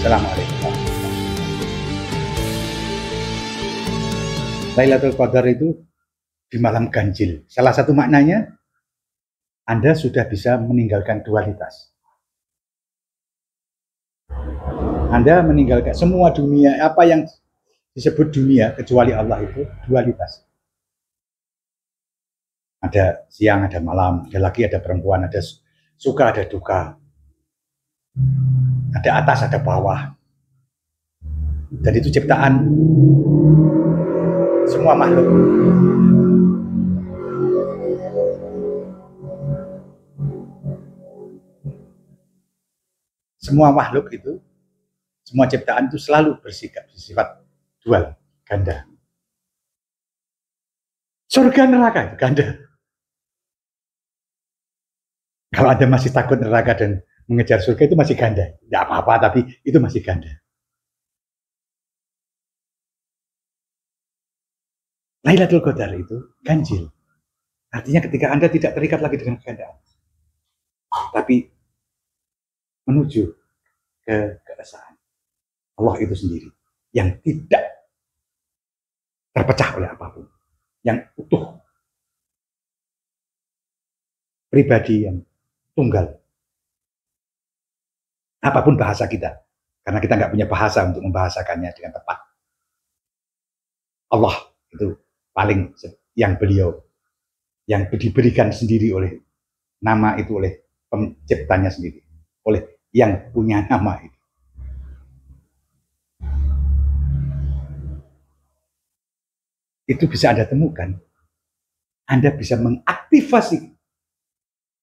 Assalamualaikum. Lailatul Qadar itu di malam ganjil. Salah satu maknanya, Anda sudah bisa meninggalkan dualitas. Anda meninggalkan semua dunia, apa yang disebut dunia, kecuali Allah itu dualitas. Ada siang, ada malam, ada laki, ada perempuan, ada suka, ada duka. Ada atas, ada bawah. Dan itu ciptaan semua makhluk. Semua makhluk itu, semua ciptaan itu selalu bersifat dual, ganda. Surga neraka itu ganda. Kalau Anda masih takut neraka dan mengejar surga itu masih ganda. Tidak apa-apa, tapi itu masih ganda. Lailatul Qadar itu ganjil. Artinya ketika Anda tidak terikat lagi dengan kegandaan, tapi menuju ke keesaan. Allah itu sendiri yang tidak terpecah oleh apapun, yang utuh, pribadi yang tunggal. Apapun bahasa kita, karena kita nggak punya bahasa untuk membahasakannya dengan tepat. Allah itu paling yang beliau yang diberikan sendiri oleh nama itu oleh penciptanya sendiri, oleh yang punya nama itu. Itu bisa Anda temukan. Anda bisa mengaktifasi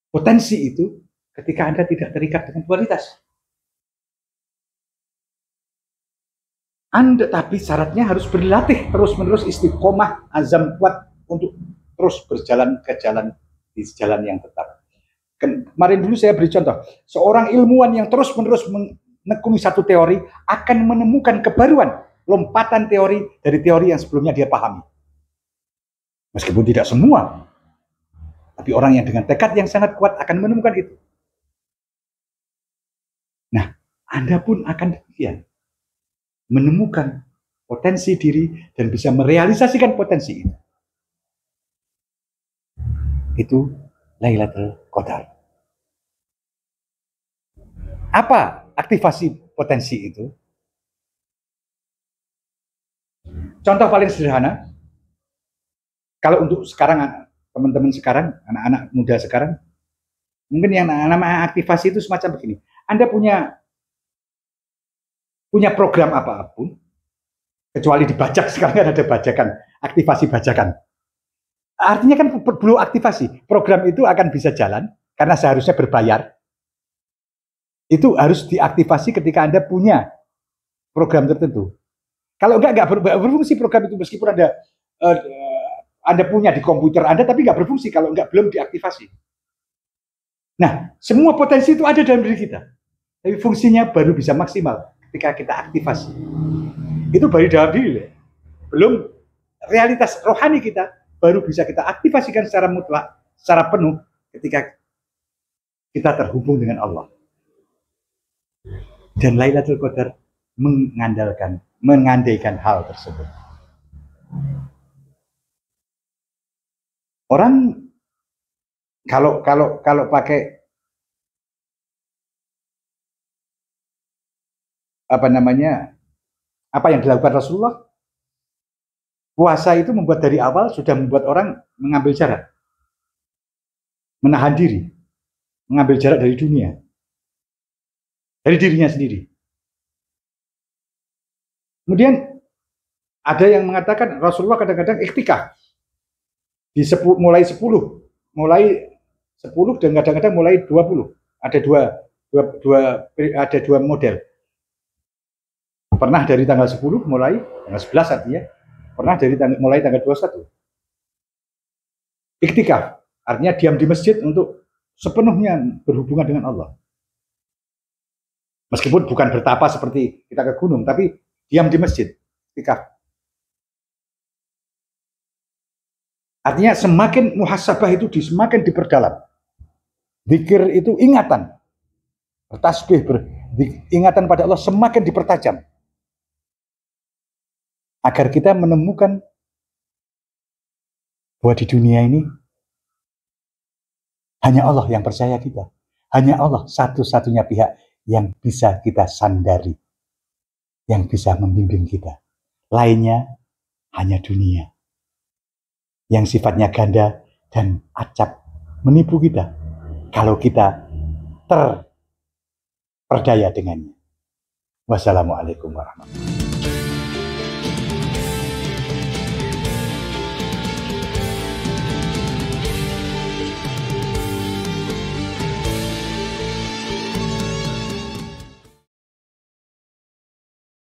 potensi itu ketika Anda tidak terikat dengan dualitas. Anda tapi syaratnya harus berlatih terus-menerus, istiqomah, azam kuat untuk terus berjalan ke jalan di jalan yang tetap. Kemarin dulu saya beri contoh, seorang ilmuwan yang terus-menerus menekuni satu teori akan menemukan kebaruan, lompatan teori dari teori yang sebelumnya dia pahami. Meskipun tidak semua, tapi orang yang dengan tekad yang sangat kuat akan menemukan itu. Nah, Anda pun akan demikian. Menemukan potensi diri dan bisa merealisasikan potensi itu. Itu Lailatul Qadar. Apa aktivasi potensi itu? Contoh paling sederhana, kalau untuk sekarang, teman-teman sekarang, anak-anak muda sekarang, mungkin yang nama aktivasi itu semacam begini. Anda punya program apapun, kecuali dibajak, sekarang kan ada bajakan, aktivasi bajakan. Artinya kan perlu aktivasi, program itu akan bisa jalan, karena seharusnya berbayar. Itu harus diaktifasi ketika Anda punya program tertentu. Kalau enggak berfungsi program itu, meskipun Anda punya di komputer Anda, tapi enggak berfungsi kalau belum diaktifasi. Nah, semua potensi itu ada dalam diri kita. Tapi fungsinya baru bisa maksimal ketika kita aktivasi. Itu baru dalam diri. Belum realitas rohani kita baru bisa kita aktifasikan secara mutlak, secara penuh ketika kita terhubung dengan Allah. Dan Lailatul Qadar mengandaikan hal tersebut. Orang kalau pakai apa yang dilakukan Rasulullah, puasa itu membuat dari awal sudah membuat orang mengambil jarak, menahan diri, mengambil jarak dari dunia, dari dirinya sendiri. Kemudian ada yang mengatakan Rasulullah kadang-kadang iktikaf mulai 10 dan kadang-kadang mulai 20. Ada dua model. Pernah dari tanggal 10 mulai tanggal 11 artinya, pernah mulai tanggal 21. Iktikaf artinya diam di masjid untuk sepenuhnya berhubungan dengan Allah. Meskipun bukan bertapa seperti kita ke gunung, tapi diam di masjid, iktikaf. Artinya semakin muhasabah itu semakin diperdalam. Zikir itu ingatan, bertasbih, ingatan pada Allah semakin dipertajam. Agar kita menemukan bahwa di dunia ini hanya Allah yang percaya kita. Hanya Allah satu-satunya pihak yang bisa kita sandari, yang bisa membimbing kita. Lainnya hanya dunia, yang sifatnya ganda dan acap menipu kita kalau kita terperdaya dengannya. Wassalamualaikum warahmatullahi wabarakatuh.